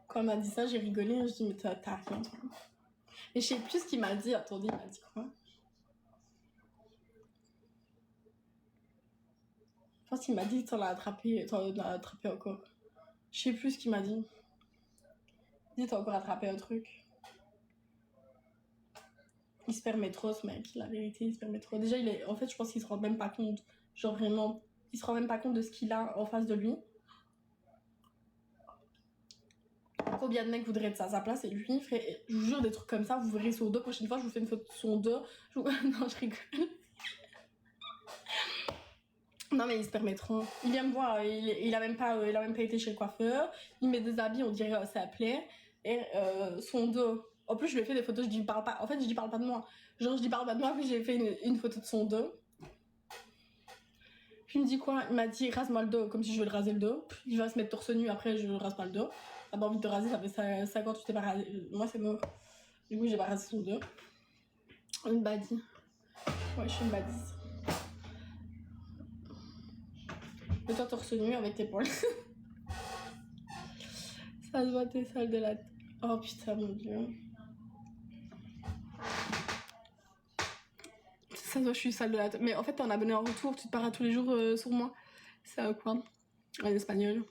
Quand on m'a dit ça, j'ai rigolé. Je dis, mais t'as rien, toi. Et je sais plus ce qu'il m'a dit. Attendez, il m'a dit quoi? Je pense qu'il m'a dit, t'en as attrapé encore. Je sais plus ce qu'il m'a dit. Il dit, t'as encore attrapé un truc. Il se permet trop, ce mec. La vérité, il se permet trop. Déjà, en fait, je pense qu'il se rend même pas compte. Genre, vraiment, il se rend même pas compte de ce qu'il a en face de lui. Combien de mecs voudraient être à sa place et lui, ferait, je vous jure, des trucs comme ça, vous verrez son dos. Prochaine fois, je vous fais une photo de son dos. Non, je rigole. Non, mais il se permet trop. Il vient me voir, il a même pas été chez le coiffeur. Il met des habits, on dirait ça plaît. Et son dos. En plus, je lui ai fait des photos, je dis parle pas. En fait, je dis parle pas de moi. Genre, je dis parle pas de moi, puis j'ai fait une photo de son dos. Puis il me dit quoi? Il m'a dit rase-moi le dos, comme si je veux le raser le dos. Il va se mettre torse nu, après je rase pas le dos. T'as pas envie de te raser, ça fait 5 ans que tu t'es pas rasé. Moi c'est mort. Du coup j'ai pas rasé son dos. Une badie. Ouais, je suis une badie. Et toi torse nu avec tes poils. Ça se voit tes salles de la tête. Oh putain mon dieu. Ça se voit je suis sale de la tête. Mais en fait t'es un abonné en retour, tu te paras tous les jours sur moi. C'est quoi? En espagnol.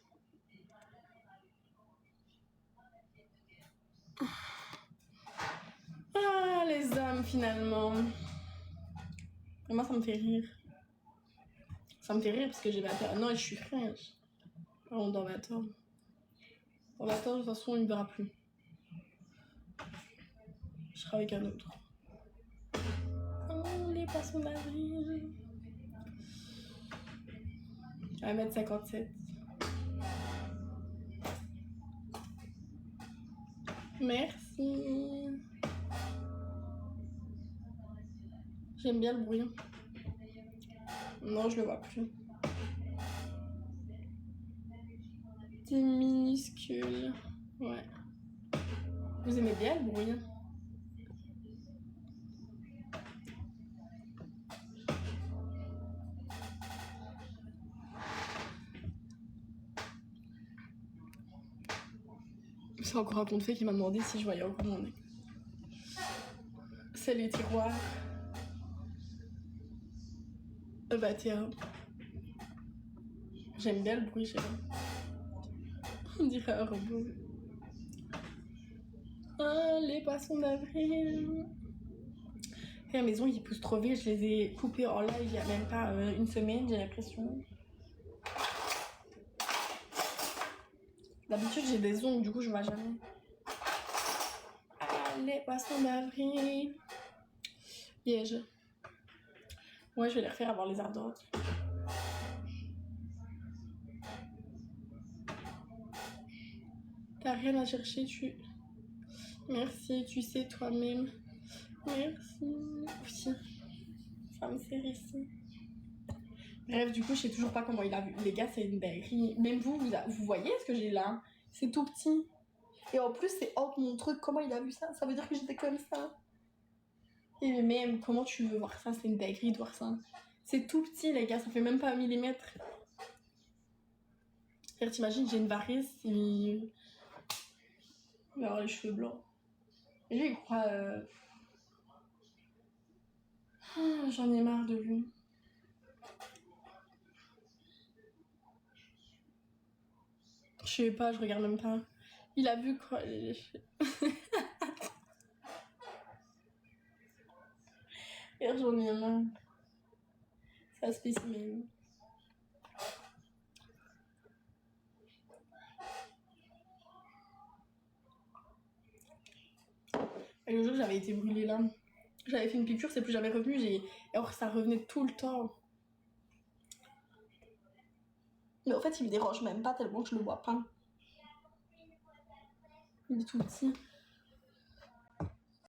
Ah, les hommes, finalement. Et moi, ça me fait rire. Ça me fait rire parce que j'ai 21 ans et je suis fraîche. On dans 20 ans. Dans 20 ans, de toute façon, il ne verra plus. Je serai avec un autre. Oh, les poissons d'avril. 1m57. Merci. J'aime bien le bruit. Non, je le vois plus. T'es minuscule. Ouais. Vous aimez bien le bruit? C'est encore un compte fait qui m'a demandé si je voyais encore mon nez. C'est les tiroirs. Bah tiens. J'aime bien le bruit, on dirait un robot. Ah, les poissons d'avril. Et à la maison, ils poussent trop vite. Je les ai coupés en live il y a même pas une semaine, j'ai l'impression. D'habitude, j'ai des ongles, du coup, je vois jamais. Ah, les poissons d'avril. Liège. Ouais, je vais les refaire avant les ardentes. T'as rien à chercher, Merci, tu sais toi-même. Merci. Oui. Ça me sert ici. Bref, du coup, je sais toujours pas comment il a vu. Les gars, c'est une dinguerie. Même vous voyez ce que j'ai là? C'est tout petit. Et en plus, c'est hors mon truc. Comment il a vu ça? Ça veut dire que j'étais comme ça. Et même, comment tu veux voir ça? C'est une dinguerie de voir ça. C'est tout petit, les gars. Ça fait même pas 1 millimètre. T'imagines, j'ai une varice. Il va avoir les cheveux blancs. Et lui, il croit... Ah, j'en ai marre de lui. Je sais pas, je regarde même pas. Il a vu quoi? Et j'en ai marre. C'est un spécimen. Et le jour j'avais été brûlée là. J'avais fait une piqûre, c'est plus jamais revenu. Alors ça revenait tout le temps. Mais en fait, il me dérange même pas tellement que je le vois pas. Il est tout petit.